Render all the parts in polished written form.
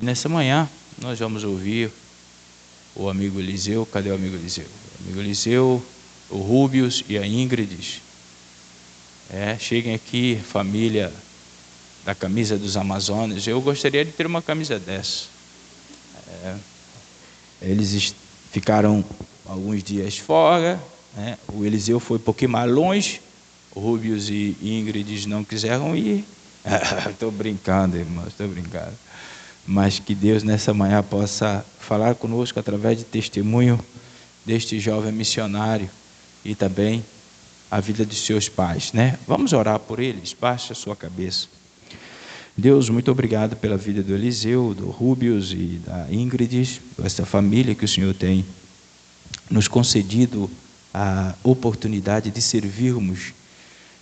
Nessa manhã, nós vamos ouvir o amigo Eliseu. Cadê o amigo Eliseu? O amigo Eliseu, o Rúbius e a Ingrid. Cheguem aqui, família da camisa dos Amazonas. Eu gostaria de ter uma camisa dessa. Eles ficaram alguns dias fora, né? O Eliseu foi um pouquinho mais longe. O Rúbius e Ingrid não quiseram ir. Estou brincando, irmãos, estou brincando. Mas que Deus nessa manhã possa falar conosco através de testemunho deste jovem missionário e também a vida dos seus pais, né? Vamos orar por eles. Baixe a sua cabeça. Deus, muito obrigado pela vida do Eliseu, do Rúbius e da Ingrid, essa família que o Senhor tem nos concedido a oportunidade de servirmos.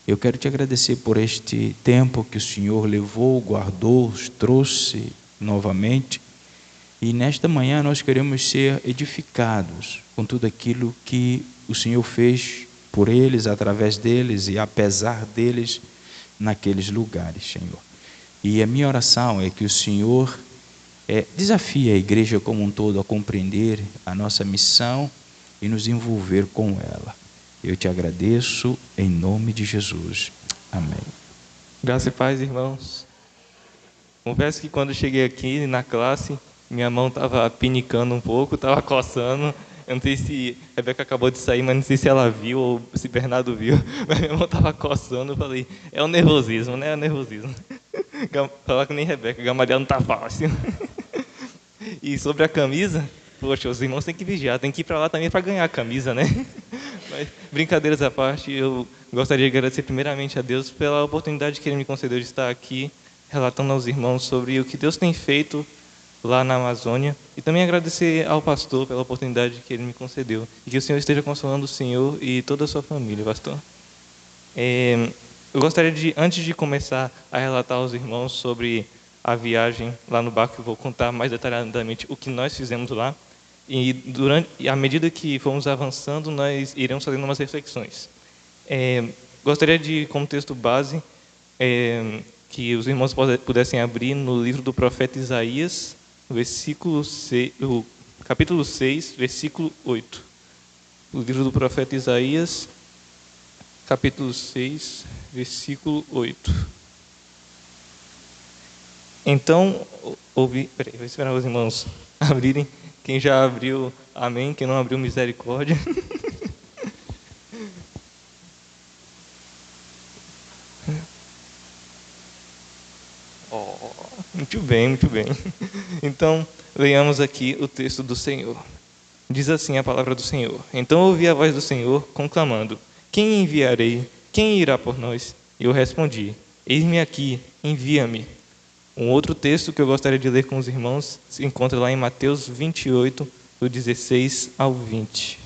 Eu quero te agradecer por este tempo que o Senhor levou, guardou, os trouxe novamente. E nesta manhã nós queremos ser edificados com tudo aquilo que o Senhor fez por eles, através deles e apesar deles naqueles lugares, Senhor. E a minha oração é que o Senhor desafie a igreja como um todo a compreender a nossa missão e nos envolver com ela. Eu te agradeço em nome de Jesus. Amém. Graça e paz, irmãos. Confesso que quando cheguei aqui na classe, minha mão estava pinicando um pouco, estava coçando. Eu não sei se a Rebeca acabou de sair, mas não sei se ela viu ou se Bernardo viu. Mas minha mão estava coçando. Eu falei, é o nervosismo, né? É o nervosismo. Falar que nem Rebeca, Gamaliel não está fácil. E sobre a camisa, poxa, os irmãos têm que vigiar, tem que ir para lá também para ganhar a camisa, né? Mas, brincadeiras à parte, eu gostaria de agradecer primeiramente a Deus pela oportunidade que Ele me concedeu de estar aqui, relatando aos irmãos sobre o que Deus tem feito lá na Amazônia, e também agradecer ao pastor pela oportunidade que Ele me concedeu, e que o Senhor esteja consolando o Senhor e toda a sua família, pastor. Eu gostaria de, antes de começar a relatar aos irmãos sobre a viagem lá no barco, eu vou contar mais detalhadamente o que nós fizemos lá, e à medida que fomos avançando, nós iremos fazendo umas reflexões. Gostaria de, como texto base, que os irmãos pudessem abrir no livro do profeta Isaías, capítulo 6, versículo 8. O livro do profeta Isaías, capítulo 6, versículo 8. Então, vou esperar os irmãos abrirem. Quem já abriu, amém. Quem não abriu, misericórdia. Muito bem, muito bem. Então, leiamos aqui o texto do Senhor. Diz assim a palavra do Senhor. Então ouvi a voz do Senhor conclamando, quem enviarei? Quem irá por nós? E eu respondi, eis-me aqui, envia-me. Um outro texto que eu gostaria de ler com os irmãos se encontra lá em Mateus 28, do 16 ao 20.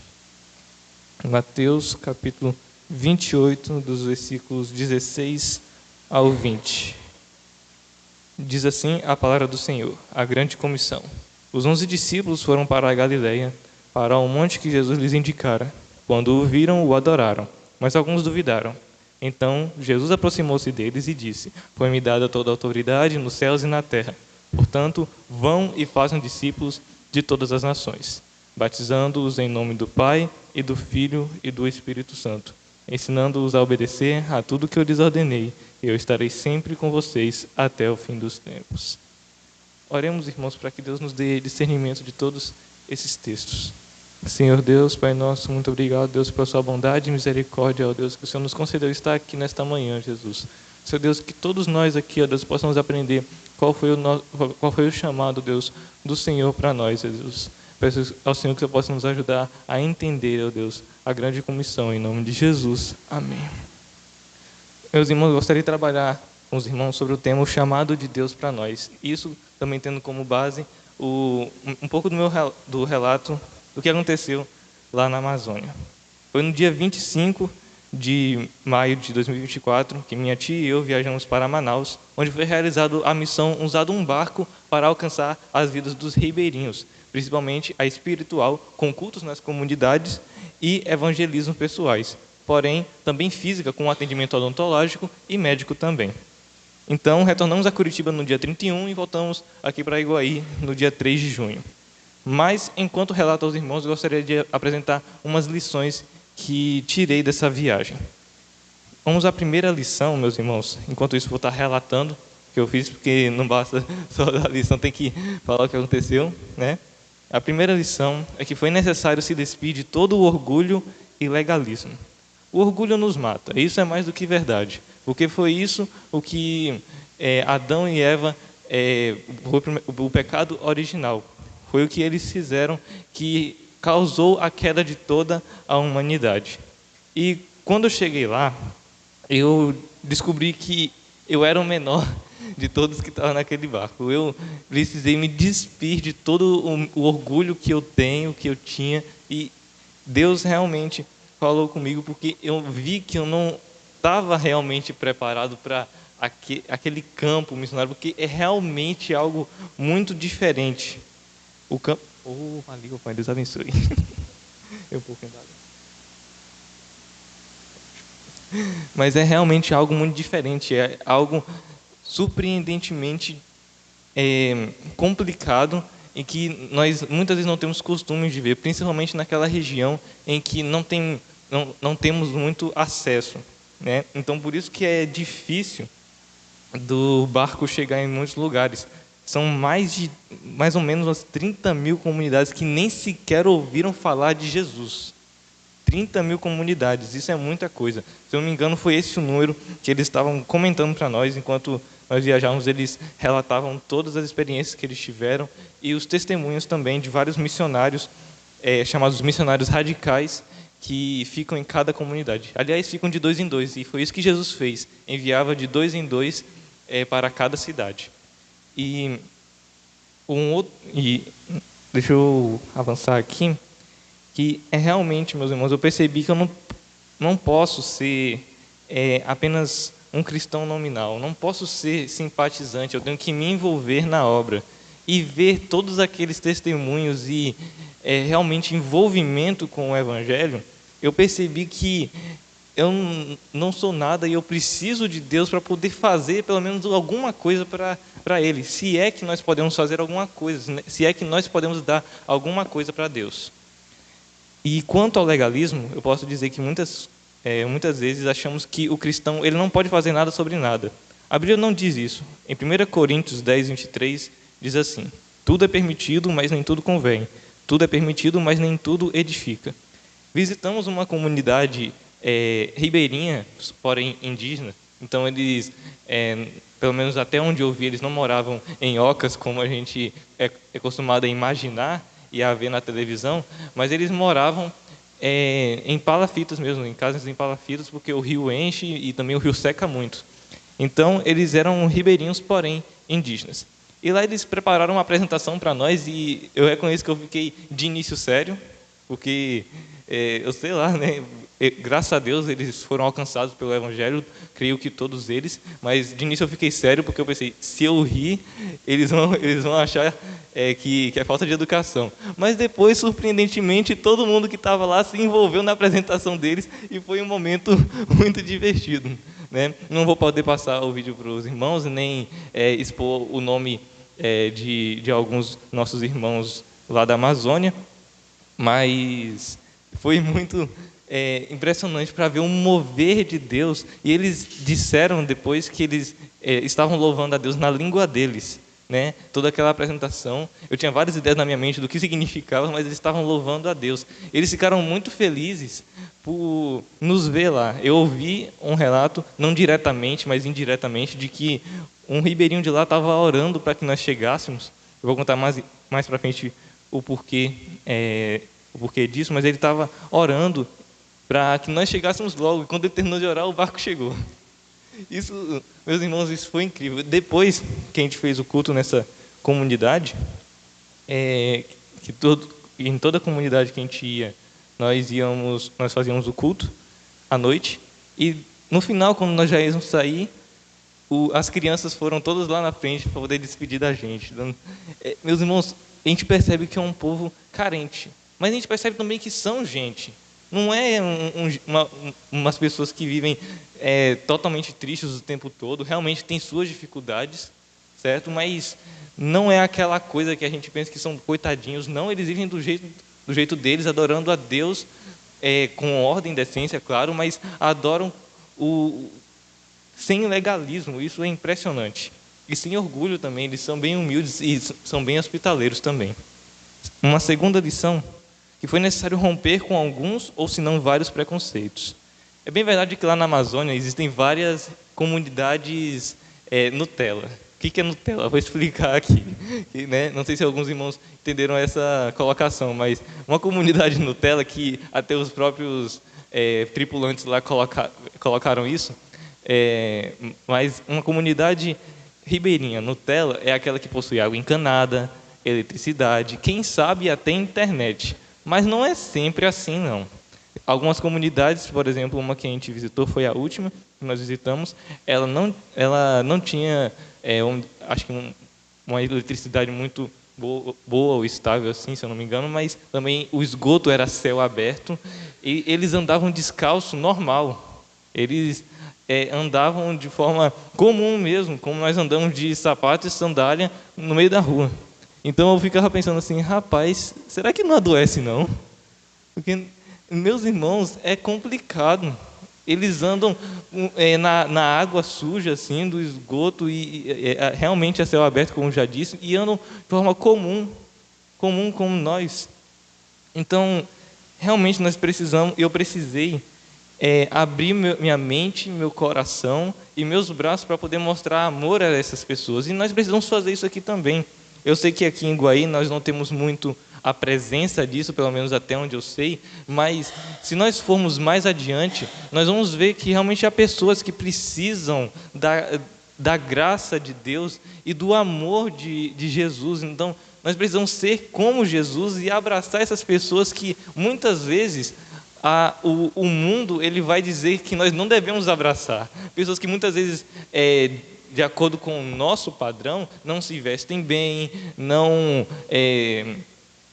Mateus, capítulo 28, dos versículos 16 ao 20. Diz assim a palavra do Senhor, a grande comissão. Os 11 discípulos foram para a Galileia, para o monte que Jesus lhes indicara. Quando o viram, o adoraram, mas alguns duvidaram. Então Jesus aproximou-se deles e disse, foi-me dada toda a autoridade nos céus e na terra. Portanto, vão e façam discípulos de todas as nações, batizando-os em nome do Pai, e do Filho e do Espírito Santo, ensinando-os a obedecer a tudo que eu lhes ordenei, e eu estarei sempre com vocês até o fim dos tempos. Oremos, irmãos, para que Deus nos dê discernimento de todos esses textos. Senhor Deus, Pai nosso, muito obrigado, Deus, pela sua bondade e misericórdia, ó Deus, que o Senhor nos concedeu estar aqui nesta manhã, Jesus. Senhor Deus, que todos nós aqui, ó Deus, possamos aprender qual foi o chamado, Deus, do Senhor para nós, Jesus. Peço ao Senhor que você possa nos ajudar a entender, ó Deus, a grande comissão, em nome de Jesus. Amém. Meus irmãos, eu gostaria de trabalhar com os irmãos sobre o tema o chamado de Deus para nós. Isso também tendo como base um pouco do relato do que aconteceu lá na Amazônia. Foi no dia 25 de maio de 2024 que minha tia e eu viajamos para Manaus, onde foi realizada a missão usando um barco para alcançar as vidas dos ribeirinhos, principalmente a espiritual, com cultos nas comunidades e evangelismo pessoais, porém também física, com atendimento odontológico e médico também. Então, retornamos a Curitiba no dia 31 e voltamos aqui para Iguaí no dia 3 de junho. Mas, enquanto relato aos irmãos, eu gostaria de apresentar umas lições que tirei dessa viagem. Vamos à primeira lição, meus irmãos. Enquanto isso, vou estar relatando o que eu fiz, porque não basta só a lição, tem que falar o que aconteceu, né? A primeira lição é que foi necessário se despir de todo o orgulho e legalismo. O orgulho nos mata, isso é mais do que verdade, porque foi isso o que Adão e Eva, o pecado original, foi o que eles fizeram que causou a queda de toda a humanidade. E quando eu cheguei lá, eu descobri que eu era o menor de todos que estavam naquele barco. Eu precisei me despir de todo o orgulho que eu tenho, que eu tinha, e Deus realmente falou comigo, porque eu vi que eu não estava realmente preparado para aquele campo missionário, porque é realmente algo muito diferente. O campo... ali, Pai, Deus abençoe. Eu vou tentar. Mas é realmente algo muito diferente, é algo surpreendentemente complicado, em que nós muitas vezes não temos costume de ver, principalmente naquela região em que não temos muito acesso, né? Então, por isso que é difícil do barco chegar em muitos lugares. São mais ou menos umas 30 mil comunidades que nem sequer ouviram falar de Jesus. 30 mil comunidades, isso é muita coisa. Se eu não me engano, foi esse o número que eles estavam comentando para nós. Enquanto nós viajávamos, eles relatavam todas as experiências que eles tiveram e os testemunhos também de vários missionários, chamados missionários radicais, que ficam em cada comunidade. Aliás, ficam de 2 em 2, e foi isso que Jesus fez. Enviava de 2 em 2 para cada cidade. E deixa eu avançar aqui, que realmente, meus irmãos, eu percebi que eu não posso ser apenas um cristão nominal, não posso ser simpatizante, eu tenho que me envolver na obra e ver todos aqueles testemunhos e realmente envolvimento com o Evangelho. Eu percebi que eu não sou nada e eu preciso de Deus para poder fazer pelo menos alguma coisa para Ele, se é que nós podemos fazer alguma coisa, se é que nós podemos dar alguma coisa para Deus. E quanto ao legalismo, eu posso dizer que muitas vezes achamos que o cristão ele não pode fazer nada sobre nada. A Bíblia não diz isso. Em 1 Coríntios 10, 23, diz assim: tudo é permitido, mas nem tudo convém. Tudo é permitido, mas nem tudo edifica. Visitamos uma comunidade ribeirinha, porém indígena. Então eles, pelo menos até onde eu vi, eles não moravam em ocas, como a gente é acostumado a imaginar e a ver na televisão, mas eles moravam em palafitas mesmo, em casas em palafitas, porque o rio enche e também o rio seca muito. Então, eles eram ribeirinhos, porém indígenas. E lá eles prepararam uma apresentação para nós e eu reconheço que eu fiquei de início sério, porque eu sei lá, né? Graças a Deus eles foram alcançados pelo Evangelho, creio que todos eles, mas de início eu fiquei sério porque eu pensei, se eu rir, eles vão achar que é falta de educação. Mas depois, surpreendentemente, todo mundo que estava lá se envolveu na apresentação deles e foi um momento muito divertido, né? Não vou poder passar o vídeo para os irmãos, nem expor o nome de alguns nossos irmãos lá da Amazônia, mas foi muito impressionante para ver um mover de Deus. E eles disseram depois que eles estavam louvando a Deus na língua deles, né? Toda aquela apresentação, eu tinha várias ideias na minha mente do que significava, mas eles estavam louvando a Deus. Eles ficaram muito felizes por nos ver lá. Eu ouvi um relato, não diretamente, mas indiretamente, de que um ribeirinho de lá estava orando para que nós chegássemos. Eu vou contar mais para frente o porquê disso, mas ele estava orando para que nós chegássemos logo. E quando ele terminou de orar, o barco chegou. Isso, meus irmãos, isso foi incrível. Depois que a gente fez o culto nessa comunidade, em toda a comunidade que a gente ia, nós fazíamos o culto à noite. E no final, quando nós já íamos sair, as crianças foram todas lá na frente para poder despedir da gente. Meus irmãos, a gente percebe que é um povo carente, mas a gente percebe também que são gente. Não é umas pessoas que vivem totalmente tristes o tempo todo, realmente tem suas dificuldades, certo? Mas não é aquela coisa que a gente pensa que são coitadinhos, não, eles vivem do jeito deles, adorando a Deus, com ordem, decência, claro, mas adoram sem legalismo, isso é impressionante. E sem orgulho também, eles são bem humildes e são bem hospitaleiros também. Uma segunda lição, que foi necessário romper com alguns, ou se não vários preconceitos. É bem verdade que lá na Amazônia existem várias comunidades Nutella. O que é Nutella? Vou explicar aqui. Né? Não sei se alguns irmãos entenderam essa colocação, mas uma comunidade Nutella que até os próprios tripulantes lá colocaram isso, mas uma comunidade ribeirinha Nutella é aquela que possui água encanada, eletricidade, quem sabe até internet. Mas não é sempre assim, não. Algumas comunidades, por exemplo, uma que a gente visitou foi a última que nós visitamos, ela não tinha, acho que uma eletricidade muito boa ou estável, assim, se eu não me engano, mas também o esgoto era céu aberto e eles andavam descalço normal. Eles andavam de forma comum mesmo, como nós andamos de sapato e sandália no meio da rua. Então eu ficava pensando assim, rapaz, será que não adoece não? Porque, meus irmãos, é complicado. Eles andam na água suja, assim, do esgoto, e realmente a céu aberto, como já disse, e andam de forma comum como nós. Então, realmente eu precisei abrir minha mente, meu coração e meus braços para poder mostrar amor a essas pessoas. E nós precisamos fazer isso aqui também. Eu sei que aqui em Iguaí nós não temos muito a presença disso, pelo menos até onde eu sei, mas se nós formos mais adiante, nós vamos ver que realmente há pessoas que precisam da graça de Deus e do amor de Jesus. Então, nós precisamos ser como Jesus e abraçar essas pessoas que muitas vezes o mundo ele vai dizer que nós não devemos abraçar. Pessoas que muitas vezes de acordo com o nosso padrão, não se vestem bem, não,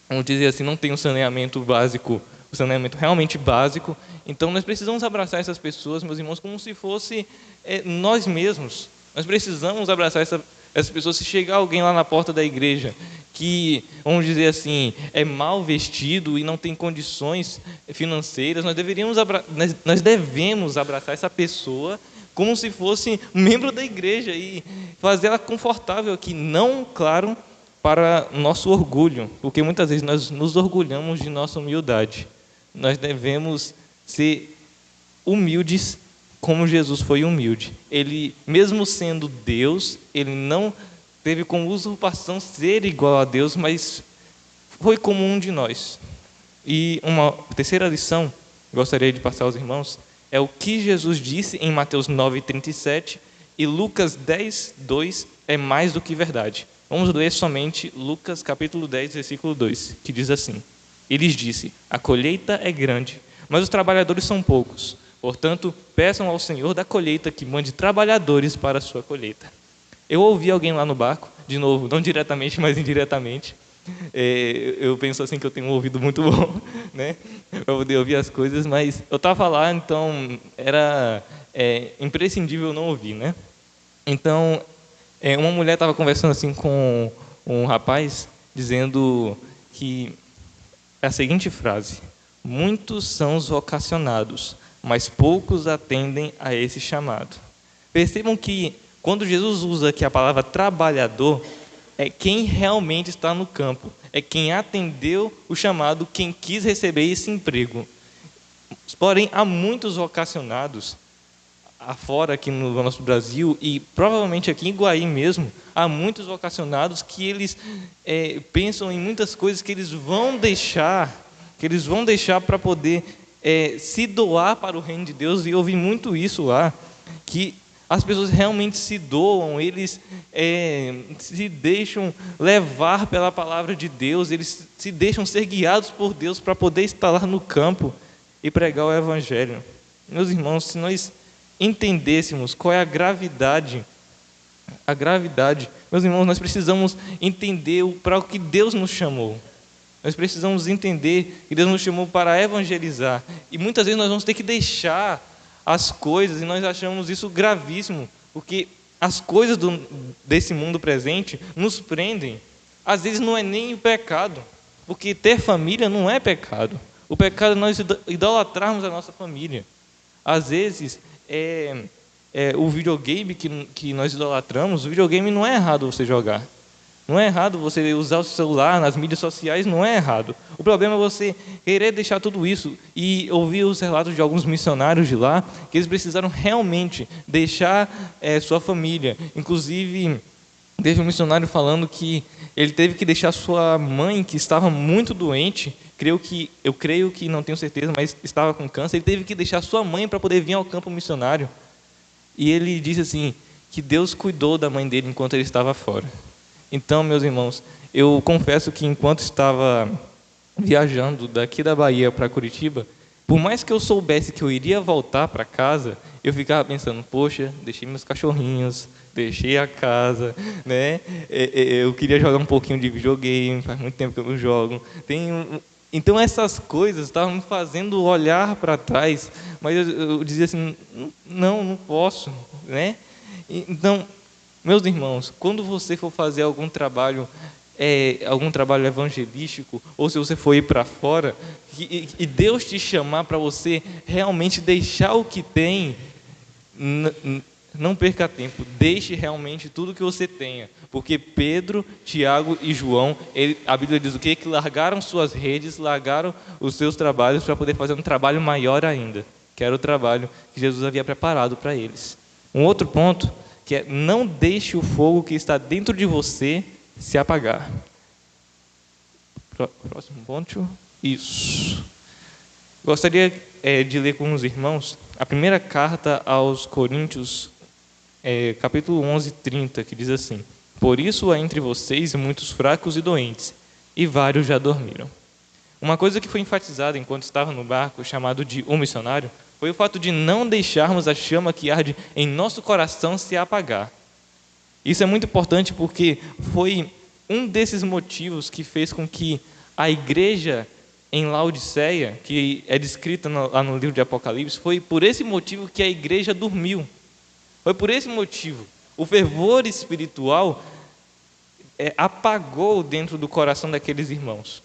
vamos dizer assim, não tem um saneamento básico, um saneamento realmente básico. Então, nós precisamos abraçar essas pessoas, meus irmãos, como se fosse nós mesmos. Nós precisamos abraçar essas pessoas. Se chegar alguém lá na porta da igreja que, vamos dizer assim, é mal vestido e não tem condições financeiras, nós devemos abraçar essa pessoa como se fosse um membro da igreja e fazer ela confortável aqui, não, claro, para nosso orgulho, porque muitas vezes nós nos orgulhamos de nossa humildade. Nós devemos ser humildes como Jesus foi humilde. Ele, mesmo sendo Deus, ele não teve como usurpação ser igual a Deus, mas foi como um de nós. E uma terceira lição, gostaria de passar aos irmãos, é o que Jesus disse em Mateus 9:37 e Lucas 10:2 é mais do que verdade. Vamos ler somente Lucas capítulo 10, versículo 2, que diz assim: E lhes disse, a colheita é grande, mas os trabalhadores são poucos. Portanto, peçam ao Senhor da colheita que mande trabalhadores para a sua colheita. Eu ouvi alguém lá no barco, de novo, não diretamente, mas indiretamente. Eu penso assim que eu tenho um ouvido muito bom, né, para poder ouvir as coisas, mas eu estava lá, então era imprescindível não ouvir, né? Então, uma mulher estava conversando assim com um rapaz, dizendo que a seguinte frase: muitos são os vocacionados, mas poucos atendem a esse chamado. Percebam que quando Jesus usa aqui a palavra trabalhador, é quem realmente está no campo, é quem atendeu o chamado, quem quis receber esse emprego. Porém, há muitos vocacionados afora aqui no nosso Brasil e provavelmente aqui em Iguaí mesmo, há muitos vocacionados que eles pensam em muitas coisas que eles vão deixar para poder se doar para o reino de Deus. E eu ouvi muito isso lá, que as pessoas realmente se doam, eles se deixam levar pela palavra de Deus, eles se deixam ser guiados por Deus para poder estar lá no campo e pregar o Evangelho. Meus irmãos, se nós entendêssemos qual é a gravidade, meus irmãos, nós precisamos entender para o que Deus nos chamou. Nós precisamos entender que Deus nos chamou para evangelizar. E muitas vezes nós vamos ter que deixar as coisas, e nós achamos isso gravíssimo, porque as coisas desse mundo presente nos prendem. Às vezes não é nem o pecado, porque ter família não é pecado. O pecado é nós idolatrarmos a nossa família. Às vezes, o videogame que nós idolatramos, o videogame não é errado você jogar. Não é errado você usar o celular nas mídias sociais, não é errado. O problema é você querer deixar tudo isso e ouvir os relatos de alguns missionários de lá, que eles precisaram realmente deixar sua família. Inclusive, teve um missionário falando que ele teve que deixar sua mãe, que estava muito doente, eu creio que, não tenho certeza, mas estava com câncer, ele teve que deixar sua mãe para poder vir ao campo missionário. E ele disse assim, que Deus cuidou da mãe dele enquanto ele estava fora. Então, meus irmãos, eu confesso que enquanto estava viajando daqui da Bahia para Curitiba, por mais que eu soubesse que eu iria voltar para casa, eu ficava pensando, poxa, deixei meus cachorrinhos, deixei a casa, né? Eu queria jogar um pouquinho de videogame, faz muito tempo que eu não jogo. Então essas coisas estavam me fazendo olhar para trás, mas eu dizia assim, não posso, né? Então, meus irmãos, quando você for fazer algum trabalho evangelístico, ou se você for ir para fora, e Deus te chamar para você realmente deixar o que tem, não perca tempo, deixe realmente tudo que você tenha, porque Pedro, Tiago e João, a Bíblia diz o quê? Que largaram suas redes, largaram os seus trabalhos para poder fazer um trabalho maior ainda, que era o trabalho que Jesus havia preparado para eles. Um outro ponto, que é, não deixe o fogo que está dentro de você se apagar. Próximo ponto. Isso. Gostaria de ler com os irmãos a primeira carta aos Coríntios, capítulo 11, 30, que diz assim: por isso há entre vocês muitos fracos e doentes, e vários já dormiram. Uma coisa que foi enfatizada enquanto estava no barco, chamado de um missionário, foi o fato de não deixarmos a chama que arde em nosso coração se apagar. Isso é muito importante porque foi um desses motivos que fez com que a igreja em Laodiceia, que é descrita lá no livro de Apocalipse, foi por esse motivo que a igreja dormiu. Foi por esse motivo. O fervor espiritual apagou dentro do coração daqueles irmãos.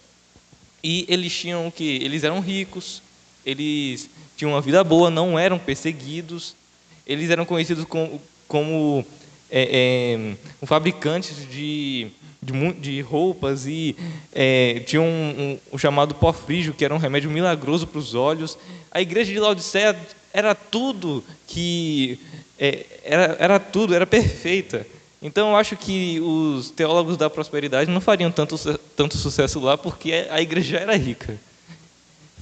E eles tinham o quê? Eles eram ricos, eles tinham uma vida boa, não eram perseguidos, eles eram conhecidos como fabricantes de roupas e tinham o chamado pó frígio, que era um remédio milagroso para os olhos. A igreja de Laodiceia era tudo era perfeita. Então eu acho que os teólogos da prosperidade não fariam tanto sucesso lá, porque a igreja era rica,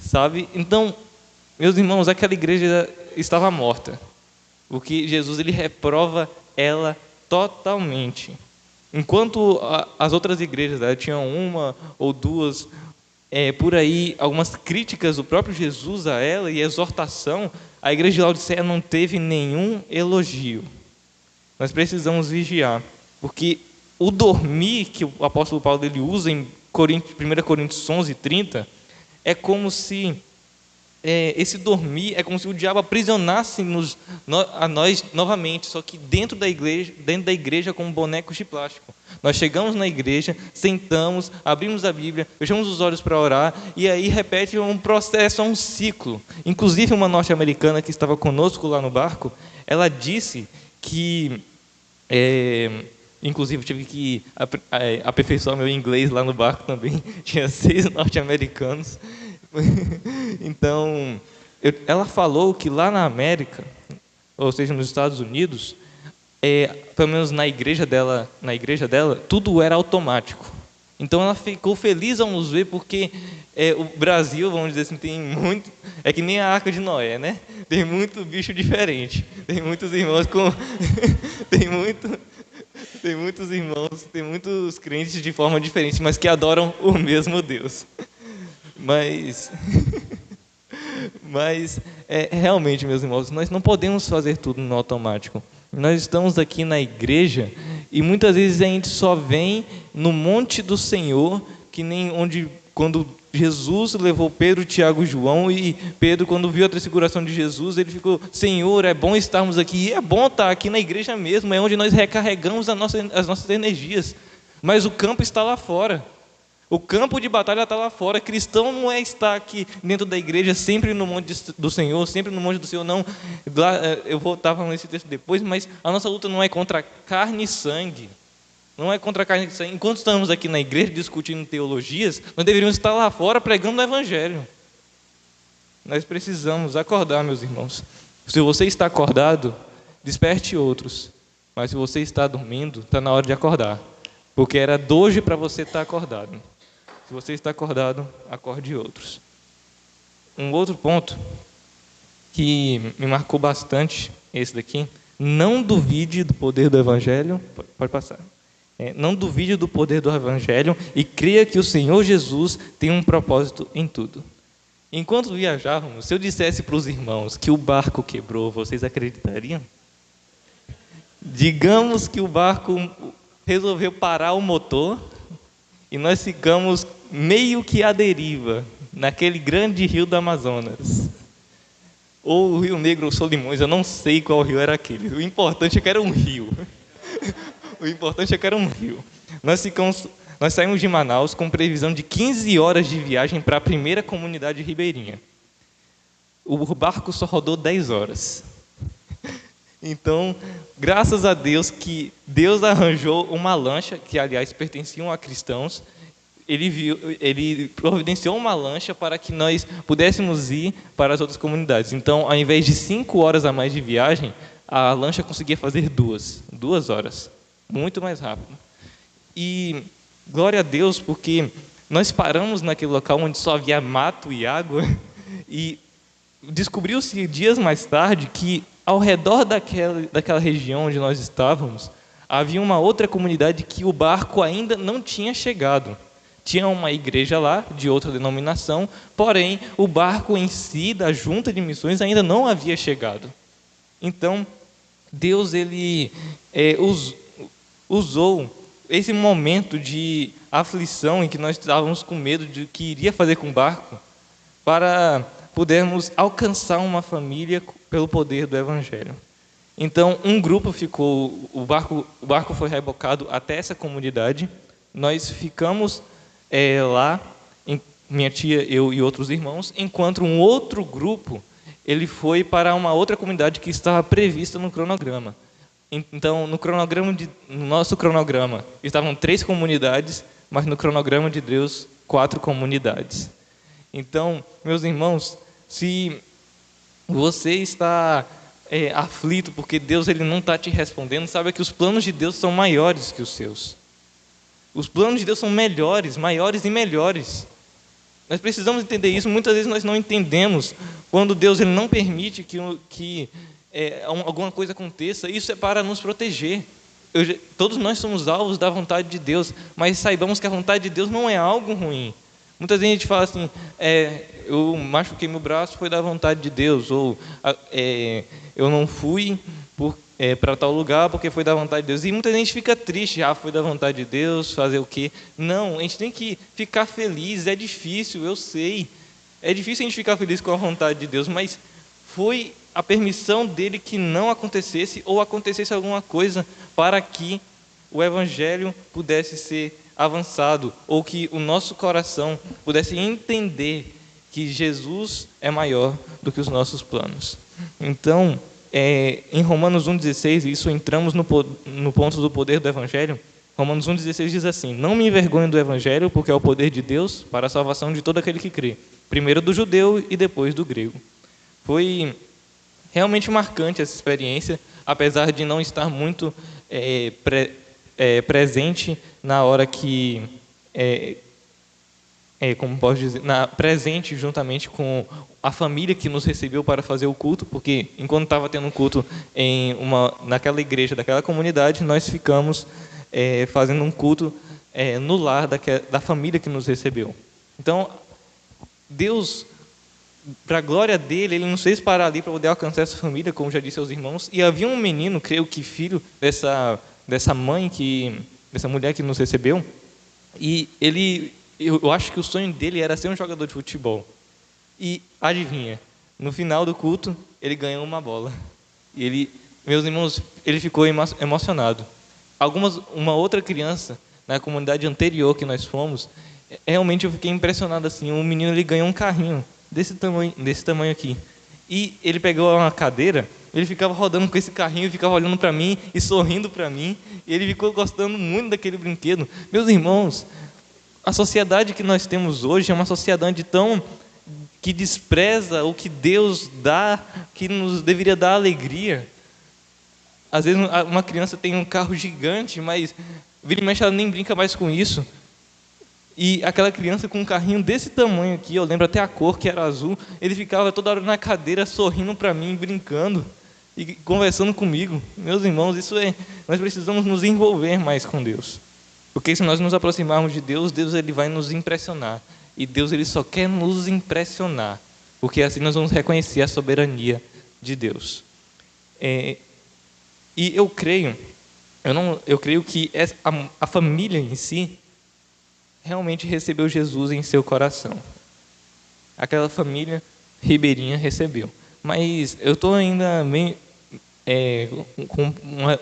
sabe? Então, meus irmãos, aquela igreja estava morta, porque Jesus ele reprova ela totalmente. Enquanto as outras igrejas tinham uma ou duas por aí, algumas críticas do próprio Jesus a ela e exortação, a igreja de Laodiceia não teve nenhum elogio. Nós precisamos vigiar, porque o dormir que o apóstolo Paulo ele usa em 1 Coríntios 11, 30, é como se esse dormir é como se o diabo aprisionasse a nós novamente, só que dentro da igreja como bonecos de plástico. Nós chegamos na igreja, sentamos, abrimos a Bíblia, fechamos os olhos para orar, e aí repete um processo, um ciclo. Inclusive uma norte-americana que estava conosco lá no barco, ela disse que inclusive tive que aperfeiçoar meu inglês lá no barco também, tinha 6 norte-americanos. Então ela falou que lá na América, ou seja, nos Estados Unidos, pelo menos na igreja dela, tudo era automático. Então ela ficou feliz ao nos ver, porque o Brasil, vamos dizer assim, tem muito... É que nem a Arca de Noé, né? Tem muito bicho diferente. Tem muitos irmãos com... tem muitos irmãos, tem muitos crentes de forma diferente, mas que adoram o mesmo Deus. Mas realmente, meus irmãos, nós não podemos fazer tudo no automático. Nós estamos aqui na igreja e muitas vezes a gente só vem no monte do Senhor, que nem onde quando Jesus levou Pedro, Tiago e João, e Pedro, quando viu a transfiguração de Jesus, ele ficou: Senhor, é bom estarmos aqui. E é bom estar aqui na igreja mesmo, é onde nós recarregamos as nossas energias. Mas o campo está lá fora. O campo de batalha está lá fora. Cristão não é estar aqui dentro da igreja, sempre no monte do Senhor, sempre no monte do Senhor, não. Eu vou estar falando esse texto depois, mas a nossa luta não é contra carne e sangue. Não é contra carne e sangue. Enquanto estamos aqui na igreja discutindo teologias, nós deveríamos estar lá fora pregando o Evangelho. Nós precisamos acordar, meus irmãos. Se você está acordado, desperte outros. Mas se você está dormindo, está na hora de acordar. Porque era de hoje para você estar acordado. Se você está acordado, acorde outros. Um outro ponto que me marcou bastante, esse daqui: não duvide do poder do Evangelho. Pode passar. Não duvide do poder do Evangelho e creia que o Senhor Jesus tem um propósito em tudo. Enquanto viajávamos, se eu dissesse para os irmãos que o barco quebrou, vocês acreditariam? Digamos que o barco resolveu parar o motor e nós ficamos meio que à deriva naquele grande rio do Amazonas, ou o Rio Negro ou Solimões, eu não sei qual rio era aquele. O importante é que era um rio. O importante é que era um rio. Nós saímos de Manaus com previsão de 15 horas de viagem para a primeira comunidade ribeirinha. O barco só rodou 10 horas. Então, graças a Deus que Deus arranjou uma lancha, que aliás pertenciam a cristãos. Ele providenciou uma lancha para que nós pudéssemos ir para as outras comunidades. Então, ao invés de 5 horas a mais de viagem, a lancha conseguia fazer 2 horas. Muito mais rápido. E glória a Deus, porque nós paramos naquele local onde só havia mato e água, e descobriu-se dias mais tarde que ao redor daquela região onde nós estávamos, havia uma outra comunidade que o barco ainda não tinha chegado. Tinha uma igreja lá, de outra denominação, porém, o barco em si, da junta de missões, ainda não havia chegado. Então, Deus usou esse momento de aflição em que nós estávamos com medo de que iria fazer com o barco, para podermos alcançar uma família pelo poder do Evangelho. Então, um grupo ficou, o barco foi rebocado até essa comunidade. Nós ficamos lá, minha tia, eu e outros irmãos, enquanto um outro grupo ele foi para uma outra comunidade que estava prevista no cronograma. Então, no nosso cronograma, estavam 3 comunidades, mas no cronograma de Deus, 4 comunidades. Então, meus irmãos, se você está aflito porque Deus ele não está te respondendo, saiba que os planos de Deus são maiores que os seus. Os planos de Deus são melhores, maiores e melhores. Nós precisamos entender isso. Muitas vezes nós não entendemos quando Deus ele não permite que alguma coisa aconteça. Isso é para nos proteger. Todos nós somos alvos da vontade de Deus, mas saibamos que a vontade de Deus não é algo ruim. Muitas vezes a gente fala assim: eu machuquei meu braço, foi da vontade de Deus, ou eu não fui para tal lugar porque foi da vontade de Deus. E muita gente fica triste: foi da vontade de Deus, fazer o quê? Não, a gente tem que ficar feliz. É difícil, eu sei. É difícil a gente ficar feliz com a vontade de Deus, mas foi a permissão dele que não acontecesse ou acontecesse alguma coisa para que o Evangelho pudesse ser avançado, ou que o nosso coração pudesse entender que Jesus é maior do que os nossos planos. Então, em Romanos 1,16, isso entramos no ponto do poder do Evangelho. Romanos 1,16 diz assim: não me envergonho do Evangelho, porque é o poder de Deus para a salvação de todo aquele que crê, primeiro do judeu e depois do grego. Foi realmente marcante essa experiência, apesar de não estar muito presente na hora que, como posso dizer, presente juntamente com a família que nos recebeu para fazer o culto, porque enquanto estava tendo um culto naquela igreja, daquela comunidade, nós ficamos fazendo um culto no lar da família que nos recebeu. Então, Deus, para a glória dele, ele nos fez parar ali para poder alcançar essa família, como já disse aos irmãos, e havia um menino, creio que filho dessa mulher que nos recebeu, e ele eu acho que o sonho dele era ser um jogador de futebol. E adivinha, no final do culto, ele ganhou uma bola. E ele, meus irmãos, ele ficou emocionado. Uma outra criança, na comunidade anterior que nós fomos, realmente eu fiquei impressionado assim. Um menino, ele ganhou um carrinho desse tamanho aqui. E ele pegou uma cadeira, ele ficava rodando com esse carrinho, ficava olhando para mim e sorrindo para mim. E ele ficou gostando muito daquele brinquedo. Meus irmãos, a sociedade que nós temos hoje é uma sociedade que despreza o que Deus dá, que nos deveria dar alegria. Às vezes uma criança tem um carro gigante, mas vira e mexe ela nem brinca mais com isso. E aquela criança com um carrinho desse tamanho aqui, eu lembro até a cor, que era azul, ele ficava toda hora na cadeira sorrindo para mim, brincando e conversando comigo. Meus irmãos, nós precisamos nos envolver mais com Deus. Porque se nós nos aproximarmos de Deus, Deus ele vai nos impressionar. E Deus ele só quer nos impressionar, porque assim nós vamos reconhecer a soberania de Deus. E eu creio que a família em si realmente recebeu Jesus em seu coração. Aquela família ribeirinha recebeu. Mas eu estou ainda meio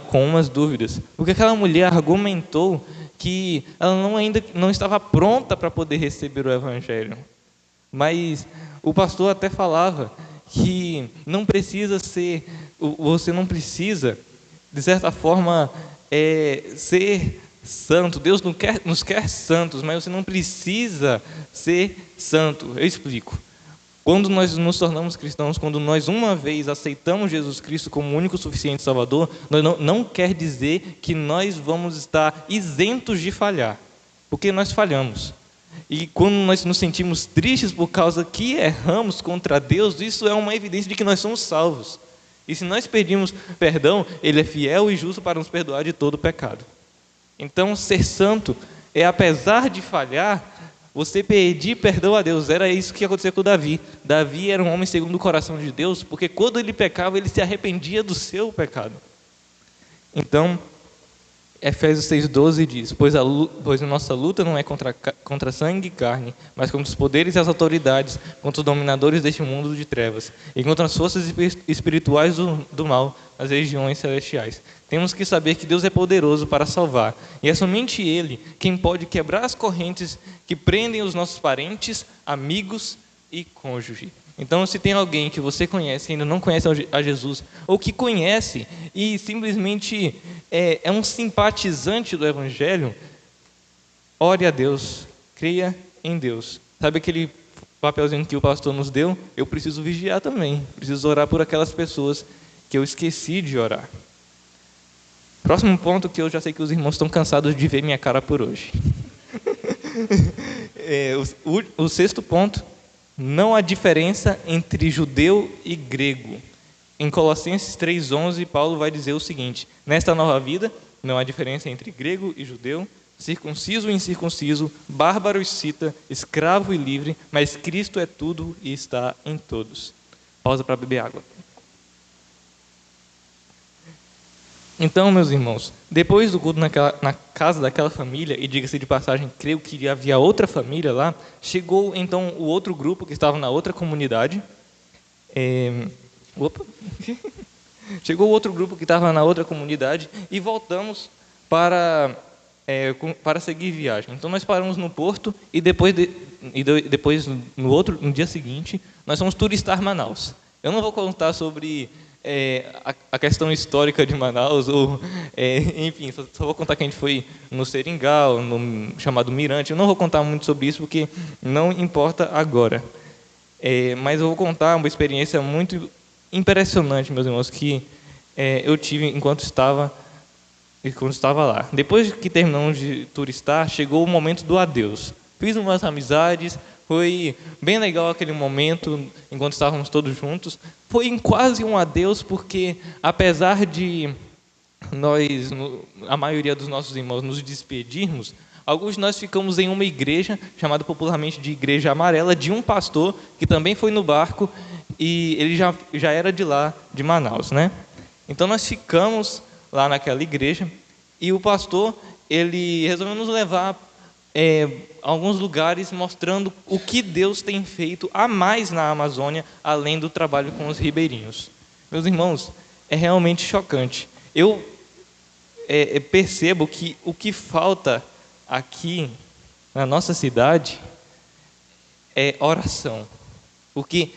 com umas dúvidas, porque aquela mulher argumentou que ela ainda não estava pronta para poder receber o Evangelho. Mas o pastor até falava que você não precisa, de certa forma, ser santo. Deus nos quer santos, mas você não precisa ser santo. Eu explico. Quando nós nos tornamos cristãos, quando nós uma vez aceitamos Jesus Cristo como o único suficiente Salvador, não quer dizer que nós vamos estar isentos de falhar, porque nós falhamos. E quando nós nos sentimos tristes por causa que erramos contra Deus, isso é uma evidência de que nós somos salvos. E se nós pedimos perdão, Ele é fiel e justo para nos perdoar de todo pecado. Então, ser santo é, apesar de falhar, você pedir perdão a Deus. Era isso que acontecia com Davi. Davi era um homem segundo o coração de Deus, porque quando ele pecava, ele se arrependia do seu pecado. Então, Efésios 6,12 diz: Pois a nossa luta não é contra sangue e carne, mas contra os poderes e as autoridades, contra os dominadores deste mundo de trevas, e contra as forças espirituais do mal, nas regiões celestiais. Temos que saber que Deus é poderoso para salvar, e é somente Ele quem pode quebrar as correntes que prendem os nossos parentes, amigos e cônjuge. Então, se tem alguém que você conhece e ainda não conhece a Jesus, ou que conhece e simplesmente é um simpatizante do Evangelho, ore a Deus, creia em Deus. Sabe aquele papelzinho que o pastor nos deu? Eu preciso vigiar também, preciso orar por aquelas pessoas que eu esqueci de orar. Próximo ponto, que eu já sei que os irmãos estão cansados de ver minha cara por hoje. O sexto ponto: não há diferença entre judeu e grego. Em Colossenses 3,11, Paulo vai dizer o seguinte: nesta nova vida, não há diferença entre grego e judeu, circunciso e incircunciso, bárbaro e cita, escravo e livre, mas Cristo é tudo e está em todos. Pausa para beber água. Então, meus irmãos, depois do culto na casa daquela família, e diga-se de passagem, creio que havia outra família lá, chegou então o outro grupo que estava na outra comunidade. Chegou o outro grupo que estava na outra comunidade e voltamos para seguir viagem. Então nós paramos no porto e depois no dia seguinte nós fomos turistar Manaus. Eu não vou contar sobre a questão histórica de Manaus, enfim, só vou contar que a gente foi no Seringal, no chamado Mirante. Eu não vou contar muito sobre isso porque não importa agora. Mas eu vou contar uma experiência muito impressionante, meus irmãos, que eu tive enquanto estava lá. Depois que terminamos de turistar, chegou o momento do adeus. Fiz umas amizades, foi bem legal aquele momento, enquanto estávamos todos juntos. Foi quase um adeus, porque apesar de nós, a maioria dos nossos irmãos, nos despedirmos, alguns de nós ficamos em uma igreja, chamada popularmente de Igreja Amarela, de um pastor, que também foi no barco, e ele já era de lá, de Manaus, né? Então nós ficamos lá naquela igreja, e o pastor, ele resolveu nos levar alguns lugares mostrando o que Deus tem feito a mais na Amazônia, além do trabalho com os ribeirinhos. Meus irmãos, é realmente chocante. Eu percebo que o que falta aqui na nossa cidade é oração. Porque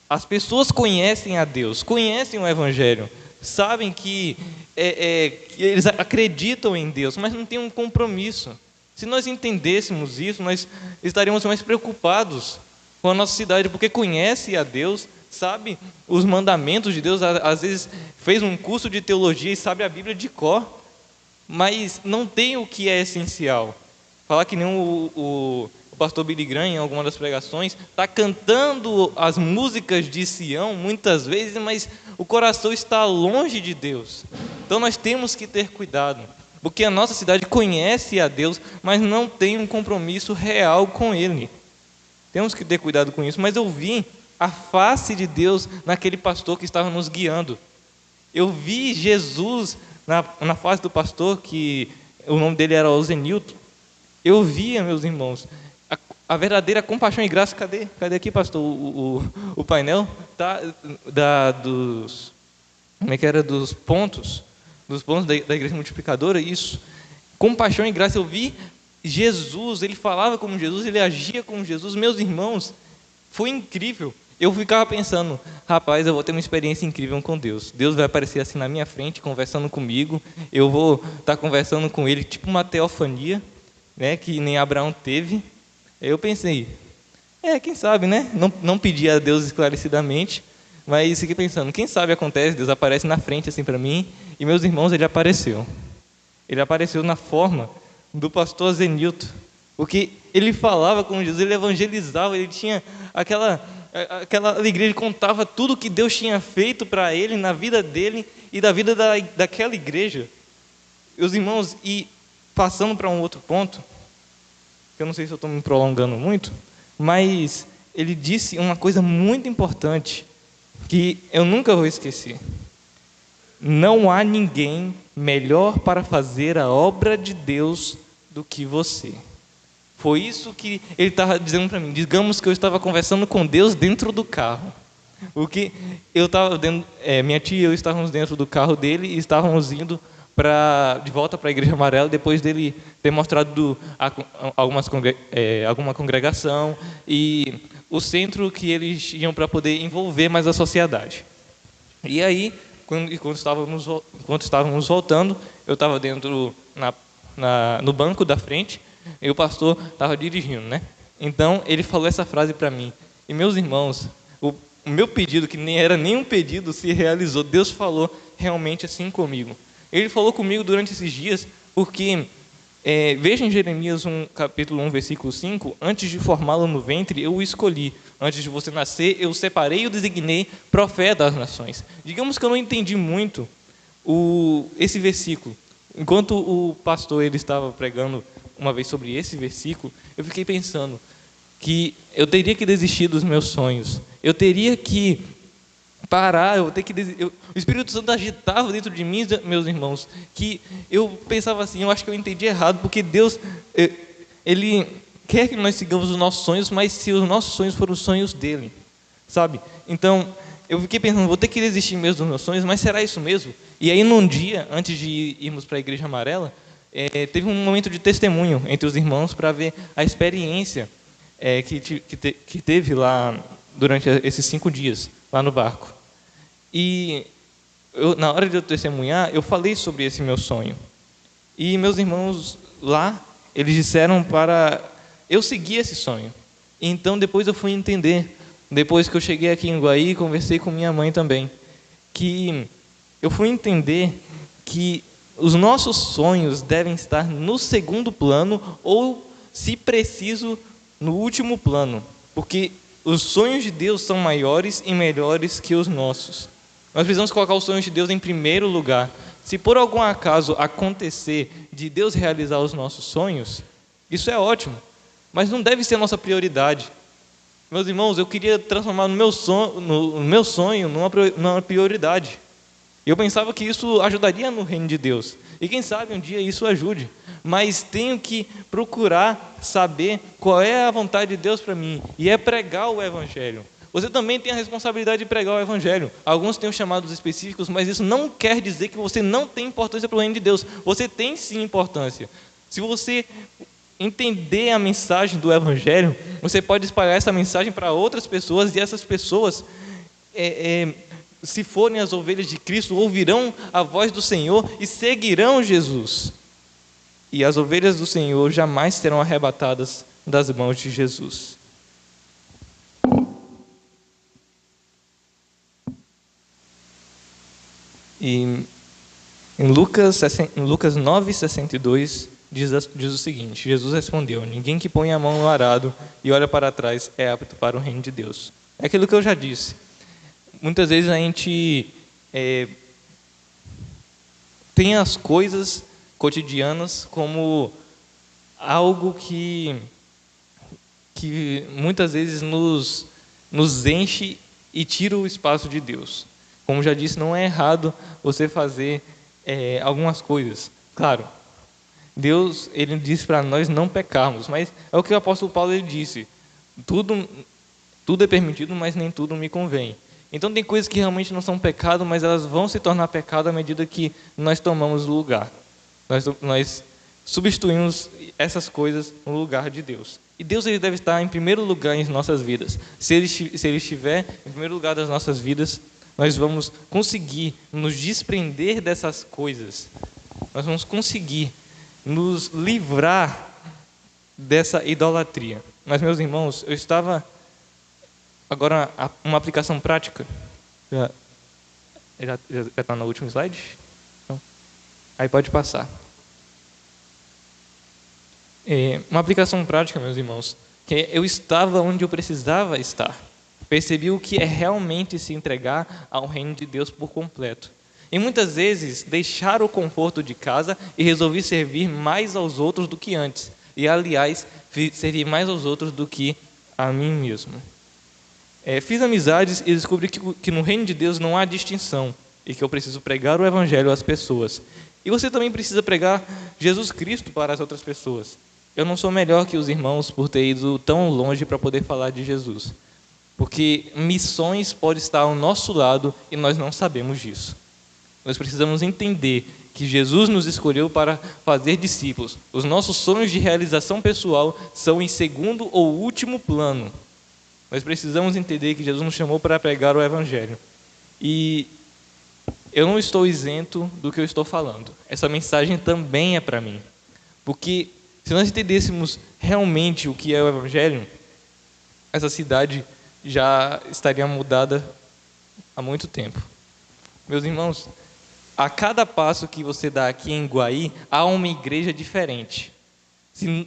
as pessoas conhecem a Deus, conhecem o Evangelho, sabem que eles acreditam em Deus, mas não têm um compromisso. Se nós entendêssemos isso, nós estaríamos mais preocupados com a nossa cidade, porque conhece a Deus, sabe os mandamentos de Deus, às vezes fez um curso de teologia e sabe a Bíblia de cor, mas não tem o que é essencial. Falar que nem o pastor Billy Graham, em alguma das pregações, está cantando as músicas de Sião muitas vezes, mas o coração está longe de Deus. Então nós temos que ter cuidado, porque a nossa cidade conhece a Deus, mas não tem um compromisso real com Ele. Temos que ter cuidado com isso. Mas eu vi a face de Deus naquele pastor que estava nos guiando. Eu vi Jesus na face do pastor, que o nome dele era Ozenilton. Eu via, meus irmãos, a verdadeira compaixão e graça. Cadê aqui, pastor, o painel? Tá, como é que era? Dos pontos da igreja multiplicadora, isso. Compaixão e graça. Eu vi Jesus, ele falava como Jesus, ele agia como Jesus. Meus irmãos, foi incrível. Eu ficava pensando, rapaz, eu vou ter uma experiência incrível com Deus. Deus vai aparecer assim na minha frente, conversando comigo. Eu vou estar conversando com ele, tipo uma teofania, né, que nem Abraão teve. Eu pensei, quem sabe, né? Não pedi a Deus esclarecidamente, mas fiquei pensando, quem sabe acontece, Deus aparece na frente assim para mim. E meus irmãos, ele apareceu. Ele apareceu na forma do pastor Zenilton, porque ele falava com Jesus, ele evangelizava, ele tinha aquela alegria, ele contava tudo que Deus tinha feito para ele, na vida dele e da vida daquela igreja. Meus irmãos, e passando para um outro ponto, que eu não sei se eu estou me prolongando muito, mas ele disse uma coisa muito importante, que eu nunca vou esquecer. Não há ninguém melhor para fazer a obra de Deus do que você. Foi isso que ele estava dizendo para mim. Digamos que eu estava conversando com Deus dentro do carro. Porque eu estava minha tia e eu estávamos dentro do carro dele e estávamos indo de volta para a Igreja Amarela, depois dele ter mostrado alguma congregação e o centro que eles iam para poder envolver mais a sociedade. E aí, enquanto estávamos voltando, eu estava dentro no banco da frente e o pastor estava dirigindo, né? Então ele falou essa frase para mim. E meus irmãos, o meu pedido, que nem era nenhum pedido, se realizou. Deus falou realmente assim comigo. Ele falou comigo durante esses dias, porque veja em Jeremias capítulo 1, versículo 5, antes de formá-lo no ventre, eu o escolhi. Antes de você nascer, eu o separei e o designei profeta das nações. Digamos que eu não entendi muito esse versículo. Enquanto o pastor ele estava pregando uma vez sobre esse versículo, eu fiquei pensando que eu teria que desistir dos meus sonhos. Eu teria que parar, o Espírito Santo agitava dentro de mim, meus irmãos, que eu pensava assim, eu acho que eu entendi errado, porque Deus, Ele quer que nós sigamos os nossos sonhos, mas se os nossos sonhos forem os sonhos dEle, sabe? Então, eu fiquei pensando, vou ter que desistir mesmo dos meus sonhos, mas será isso mesmo? E aí, num dia, antes de irmos para a Igreja Amarela, teve um momento de testemunho entre os irmãos para ver a experiência que teve lá durante esses 5 dias, lá no barco. E na hora de eu testemunhar, eu falei sobre esse meu sonho. E meus irmãos lá, eles disseram para eu seguir esse sonho. Então depois eu fui entender, depois que eu cheguei aqui em Guaí, conversei com minha mãe também, que eu fui entender que os nossos sonhos devem estar no segundo plano ou, se preciso, no último plano, porque os sonhos de Deus são maiores e melhores que os nossos. Nós precisamos colocar os sonhos de Deus em primeiro lugar. Se por algum acaso acontecer de Deus realizar os nossos sonhos, isso é ótimo, mas não deve ser a nossa prioridade. Meus irmãos, eu queria transformar no meu sonho numa prioridade. Eu pensava que isso ajudaria no reino de Deus. E quem sabe um dia isso ajude. Mas tenho que procurar saber qual é a vontade de Deus para mim. E é pregar o Evangelho. Você também tem a responsabilidade de pregar o Evangelho. Alguns têm os chamados específicos, mas isso não quer dizer que você não tem importância para o reino de Deus. Você tem sim importância. Se você entender a mensagem do Evangelho, você pode espalhar essa mensagem para outras pessoas, e essas pessoas, se forem as ovelhas de Cristo, ouvirão a voz do Senhor e seguirão Jesus. E as ovelhas do Senhor jamais serão arrebatadas das mãos de Jesus. E em Lucas 9,62 diz o seguinte: Jesus respondeu: ninguém que põe a mão no arado e olha para trás é apto para o reino de Deus. É aquilo que eu já disse. Muitas vezes a gente tem as coisas cotidianas como algo que muitas vezes nos enche e tira o espaço de Deus. Como já disse, não é errado você fazer algumas coisas. Claro, Deus, Ele diz para nós não pecarmos, mas é o que o apóstolo Paulo ele disse: tudo é permitido, mas nem tudo me convém. Então tem coisas que realmente não são pecado, mas elas vão se tornar pecado à medida que nós tomamos o lugar. Nós substituímos essas coisas no lugar de Deus. E Deus ele deve estar em primeiro lugar em nossas vidas. Se Ele estiver em primeiro lugar das nossas vidas, nós vamos conseguir nos desprender dessas coisas. Nós vamos conseguir nos livrar dessa idolatria. Mas, meus irmãos, eu estava... Agora, uma aplicação prática. Já está no último slide? Então, aí pode passar. Uma aplicação prática, meus irmãos, que eu estava onde eu precisava estar. Percebi o que é realmente se entregar ao reino de Deus por completo. E muitas vezes deixar o conforto de casa e resolvi servir mais aos outros do que antes. E, aliás, servir mais aos outros do que a mim mesmo. Fiz amizades e descobri que no reino de Deus não há distinção e que eu preciso pregar o Evangelho às pessoas. E você também precisa pregar Jesus Cristo para as outras pessoas. Eu não sou melhor que os irmãos por ter ido tão longe para poder falar de Jesus. Porque missões podem estar ao nosso lado e nós não sabemos disso. Nós precisamos entender que Jesus nos escolheu para fazer discípulos. Os nossos sonhos de realização pessoal são em segundo ou último plano. Nós precisamos entender que Jesus nos chamou para pregar o Evangelho. E eu não estou isento do que eu estou falando. Essa mensagem também é para mim. Porque se nós entendêssemos realmente o que é o Evangelho, essa cidade já estaria mudada há muito tempo. Meus irmãos, a cada passo que você dá aqui em Guaí, há uma igreja diferente.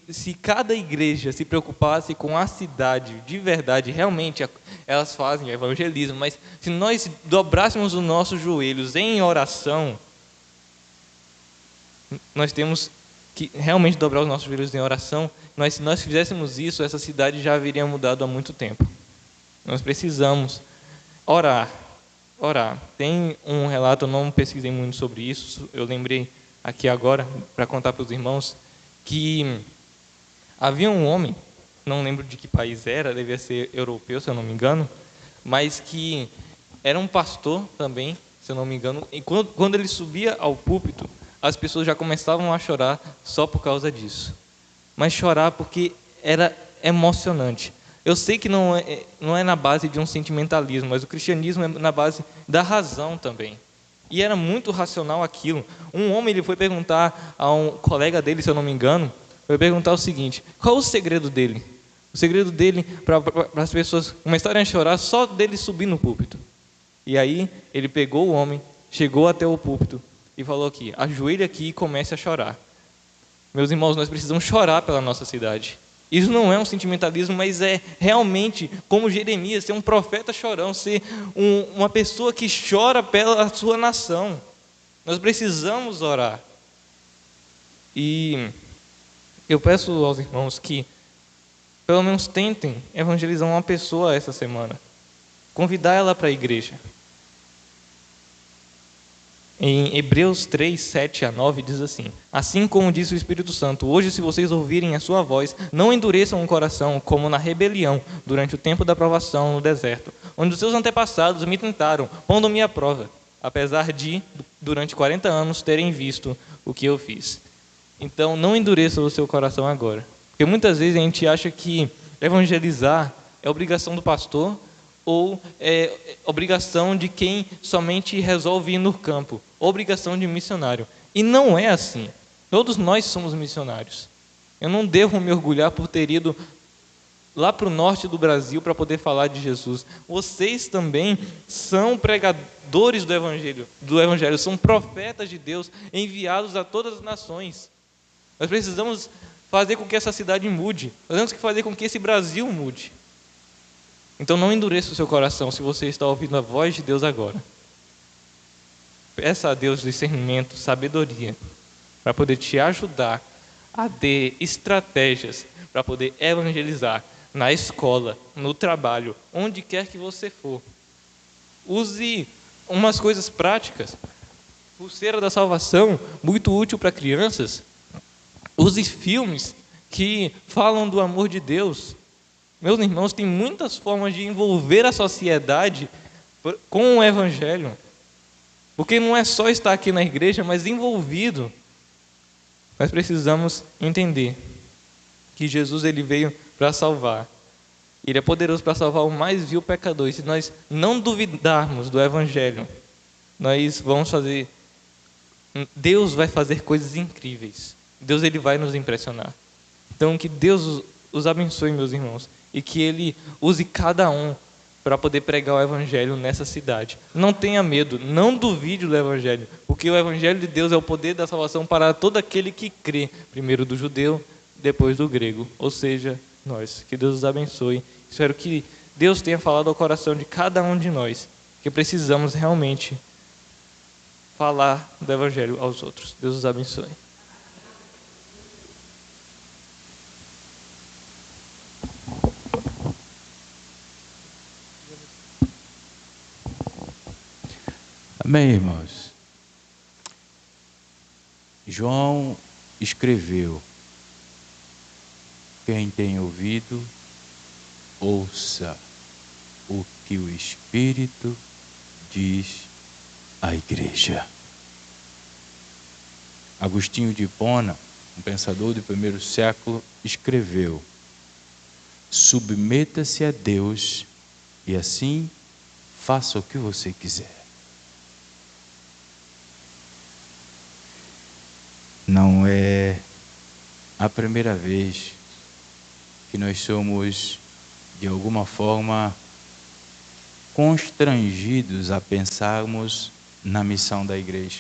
Se cada igreja se preocupasse com a cidade de verdade, realmente elas fazem evangelismo, mas se nós dobrássemos os nossos joelhos em oração, nós temos que realmente dobrar os nossos joelhos em oração. Se nós fizéssemos isso, essa cidade já haveria mudado há muito tempo. Nós precisamos orar. Tem um relato, eu não pesquisei muito sobre isso, eu lembrei aqui agora para contar para os irmãos, que havia um homem, não lembro de que país era, devia ser europeu, se eu não me engano, mas que era um pastor também, se eu não me engano, e quando ele subia ao púlpito, as pessoas já começavam a chorar só por causa disso. Mas chorar porque era emocionante. Eu sei que não é na base de um sentimentalismo, mas o cristianismo é na base da razão também. E era muito racional aquilo. Um homem ele foi perguntar a um colega dele, se eu não me engano, foi perguntar o seguinte: qual o segredo dele? O segredo dele para as pessoas começarem a chorar só dele subir no púlpito. E aí ele pegou o homem, chegou até o púlpito e falou aqui: ajoelhe aqui e comece a chorar. Meus irmãos, nós precisamos chorar pela nossa cidade. Isso não é um sentimentalismo, mas é realmente como Jeremias, ser um profeta chorão, ser uma pessoa que chora pela sua nação. Nós precisamos orar. E eu peço aos irmãos que pelo menos tentem evangelizar uma pessoa essa semana. Convidar ela para a igreja. Em Hebreus 3, 7 a 9 diz assim: assim como disse o Espírito Santo, hoje se vocês ouvirem a sua voz, não endureçam o coração como na rebelião, durante o tempo da provação no deserto, onde os seus antepassados me tentaram, pondo-me à prova, apesar de, durante 40 anos, terem visto o que eu fiz. Então, não endureça o seu coração agora. Porque muitas vezes a gente acha que evangelizar é obrigação do pastor, ou é obrigação de quem somente resolve ir no campo, obrigação de missionário. E não é assim. Todos nós somos missionários. Eu não devo me orgulhar por ter ido lá para o norte do Brasil para poder falar de Jesus. Vocês também são pregadores do Evangelho, são profetas de Deus, enviados a todas as nações. Nós precisamos fazer com que essa cidade mude, nós temos que fazer com que esse Brasil mude. Então não endureça o seu coração se você está ouvindo a voz de Deus agora. Peça a Deus discernimento, sabedoria, para poder te ajudar a ter estratégias para poder evangelizar na escola, no trabalho, onde quer que você for. Use umas coisas práticas. Pulseira da salvação, muito útil para crianças. Use filmes que falam do amor de Deus. Meus irmãos, tem muitas formas de envolver a sociedade com o Evangelho. Porque não é só estar aqui na igreja, mas envolvido. Nós precisamos entender que Jesus ele veio para salvar. Ele é poderoso para salvar o mais vil pecador. E se nós não duvidarmos do Evangelho, nós vamos fazer... Deus vai fazer coisas incríveis. Deus ele vai nos impressionar. Então, que Deus os abençoe, meus irmãos. E que Ele use cada um para poder pregar o Evangelho nessa cidade. Não tenha medo, não duvide do Evangelho, porque o Evangelho de Deus é o poder da salvação para todo aquele que crê, primeiro do judeu, depois do grego, ou seja, nós. Que Deus os abençoe. Espero que Deus tenha falado ao coração de cada um de nós, que precisamos realmente falar do Evangelho aos outros. Deus os abençoe. Amém, irmãos? João escreveu: quem tem ouvido, ouça o que o Espírito diz à igreja. Agostinho de Hipona, um pensador do primeiro século, escreveu: submeta-se a Deus e assim faça o que você quiser. Não é a primeira vez que nós somos, de alguma forma, constrangidos a pensarmos na missão da igreja.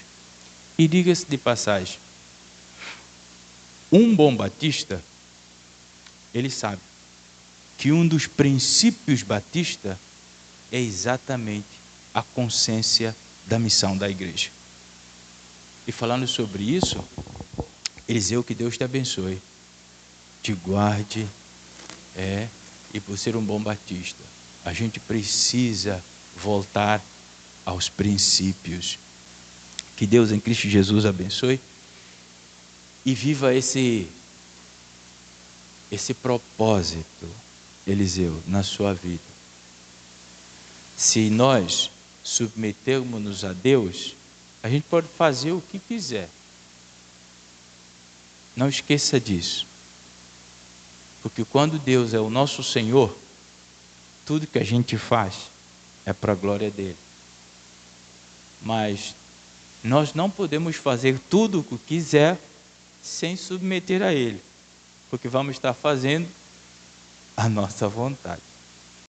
E diga-se de passagem, um bom batista, ele sabe que um dos princípios batista é exatamente a consciência da missão da igreja. E falando sobre isso, Eliseu, que Deus te abençoe, te guarde, e por ser um bom batista, a gente precisa voltar aos princípios. Que Deus em Cristo Jesus abençoe e viva esse propósito, Eliseu, na sua vida. Se nós submetermos-nos a Deus, a gente pode fazer o que quiser. Não esqueça disso. Porque quando Deus é o nosso Senhor, tudo que a gente faz é para a glória dele. Mas nós não podemos fazer tudo o que quiser sem submeter a ele, porque vamos estar fazendo a nossa vontade.